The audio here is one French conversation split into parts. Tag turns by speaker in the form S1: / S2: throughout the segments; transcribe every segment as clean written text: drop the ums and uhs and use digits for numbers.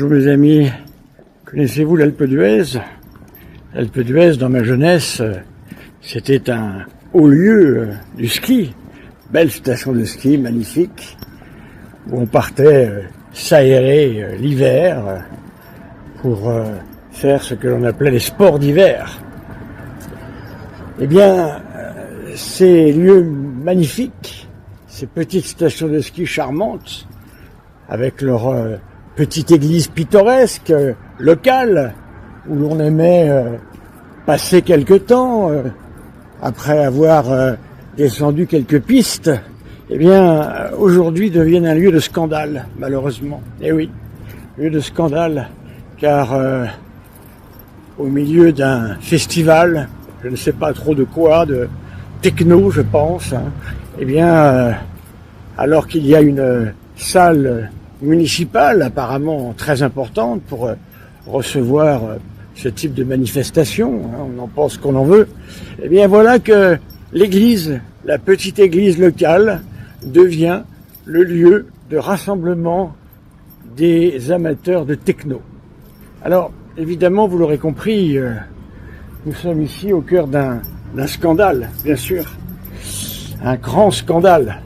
S1: Bonjour mes amis, connaissez-vous l'Alpe d'Huez? L'Alpe d'Huez, dans ma jeunesse, c'était un haut lieu du ski, belle station de ski magnifique, où on partait s'aérer l'hiver pour faire ce que l'on appelait les sports d'hiver. Eh bien, ces lieux magnifiques, ces petites stations de ski charmantes, avec leur petite église pittoresque, locale, où l'on aimait passer quelque temps, après avoir descendu quelques pistes, eh bien, aujourd'hui deviennent un lieu de scandale, malheureusement. Eh oui, lieu de scandale, car au milieu d'un festival, je ne sais pas trop de quoi, de techno, je pense, hein, eh bien, alors qu'il y a une salle municipale apparemment très importante pour recevoir ce type de manifestation, hein, on en pense qu'on en veut, eh bien voilà que l'église, la petite église locale, devient le lieu de rassemblement des amateurs de techno. Alors, évidemment, vous l'aurez compris, nous sommes ici au cœur d'un scandale, bien sûr, un grand scandale.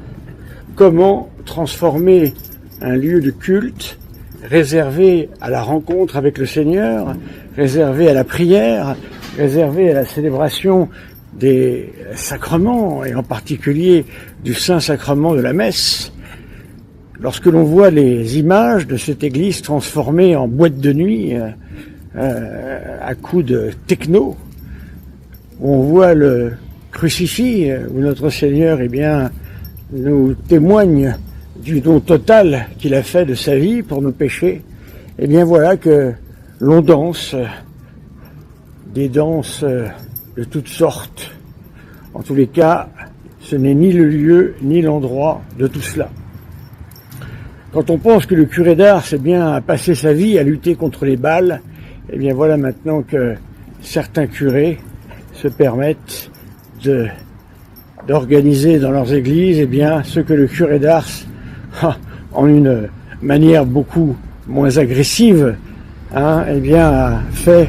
S1: Comment transformer un lieu de culte réservé à la rencontre avec le Seigneur, réservé à la prière, réservé à la célébration des sacrements, et en particulier du Saint-Sacrement de la messe. Lorsque l'on voit les images de cette église transformée en boîte de nuit à coups de techno, où on voit le crucifix, où notre Seigneur nous témoigne du don total qu'il a fait de sa vie pour nos péchés, eh bien voilà que l'on danse des danses de toutes sortes. En tous les cas, ce n'est ni le lieu ni l'endroit de tout cela. Quand on pense que le curé d'Ars a passé sa vie à lutter contre les balles, eh bien voilà maintenant que certains curés se permettent d'organiser dans leurs églises ce que le curé d'Ars, en une manière beaucoup moins agressive, a fait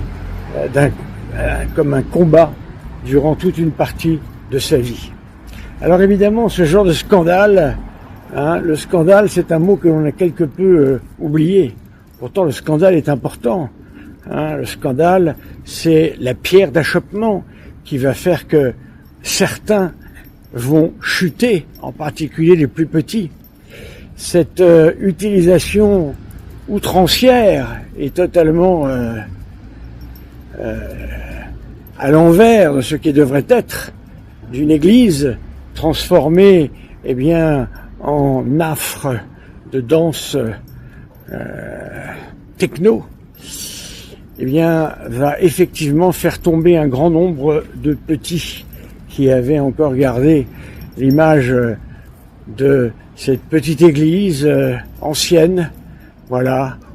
S1: comme un combat durant toute une partie de sa vie. Alors évidemment, ce genre de scandale, le scandale, c'est un mot que l'on a quelque peu oublié. Pourtant, le scandale est important. Le scandale, c'est la pierre d'achoppement qui va faire que certains vont chuter, en particulier les plus petits. Cette utilisation outrancière et totalement à l'envers de ce qui devrait être d'une église transformée en affre de danse techno, va effectivement faire tomber un grand nombre de petits qui avaient encore gardé l'image de cette petite église ancienne,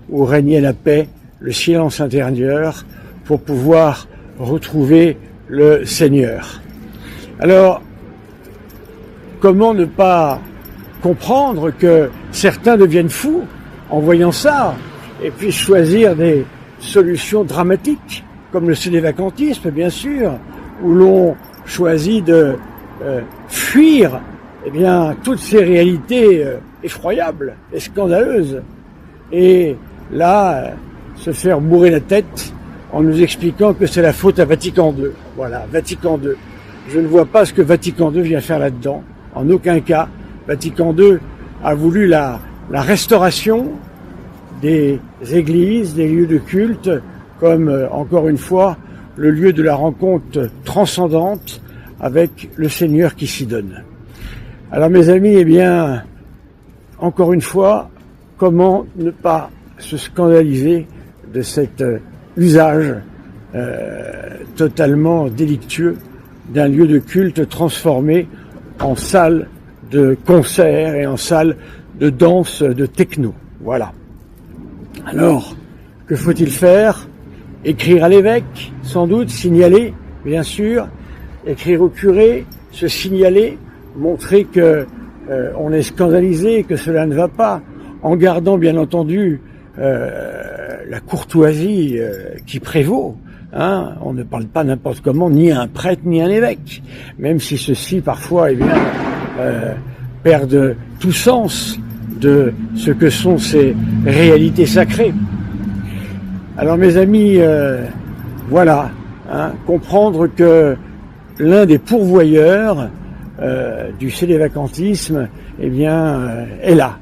S1: où régnait la paix, le silence intérieur, pour pouvoir retrouver le Seigneur. Alors, comment ne pas comprendre que certains deviennent fous en voyant ça, et puis choisir des solutions dramatiques, comme le sénévacantisme, bien sûr, où l'on choisit de fuir toutes ces réalités effroyables et scandaleuses, et là, se faire bourrer la tête en nous expliquant que c'est la faute à Vatican II. Voilà, Vatican II. Je ne vois pas ce que Vatican II vient faire là-dedans. En aucun cas, Vatican II a voulu la restauration des églises, des lieux de culte, comme, encore une fois, le lieu de la rencontre transcendante avec le Seigneur qui s'y donne. Alors mes amis, encore une fois, comment ne pas se scandaliser de cet usage totalement délictueux d'un lieu de culte transformé en salle de concert et en salle de danse de techno. Voilà. Alors, que faut-il faire? Écrire à l'évêque, sans doute, signaler, bien sûr, écrire au curé, se signaler, montrer que on est scandalisé, que cela ne va pas, en gardant bien entendu la courtoisie qui prévaut. Hein, on ne parle pas n'importe comment, ni à un prêtre, ni à un évêque, même si ceux-ci, parfois, perdent tout sens de ce que sont ces réalités sacrées. Alors, mes amis, voilà, hein, comprendre que l'un des pourvoyeurs du sédévacantisme, est là.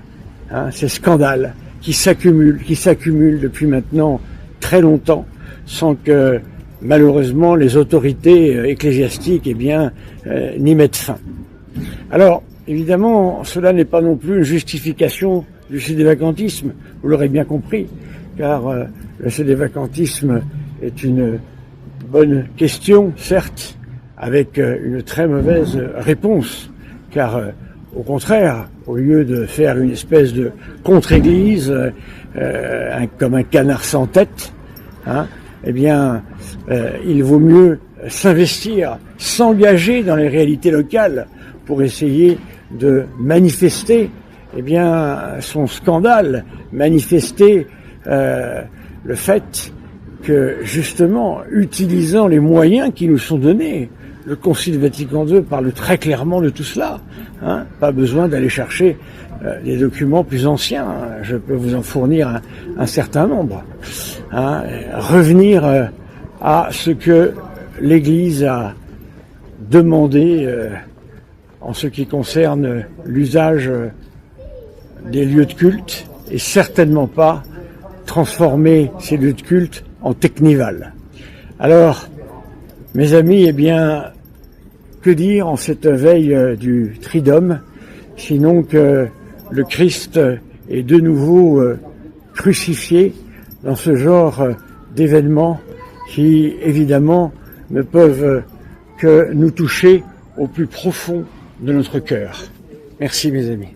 S1: Hein, ces scandales qui s'accumulent depuis maintenant très longtemps, sans que malheureusement les autorités ecclésiastiques n'y mettent fin. Alors évidemment, cela n'est pas non plus une justification du sédévacantisme, vous l'aurez bien compris, car le sédévacantisme est une bonne question, certes, avec une très mauvaise réponse, car au contraire, au lieu de faire une espèce de contre-église, comme un canard sans tête, hein, il vaut mieux s'investir, s'engager dans les réalités locales pour essayer de manifester son scandale, manifester le fait que justement, utilisant les moyens qui nous sont donnés, le Concile Vatican II parle très clairement de tout cela. Hein, pas besoin d'aller chercher des documents plus anciens. Hein, je peux vous en fournir un certain nombre. Hein, revenir à ce que l'Église a demandé en ce qui concerne l'usage des lieux de culte et certainement pas transformer ces lieux de culte en technival. Alors, mes amis, que dire en cette veille du Triduum, sinon que le Christ est de nouveau crucifié dans ce genre d'événements qui, évidemment, ne peuvent que nous toucher au plus profond de notre cœur. Merci, mes amis.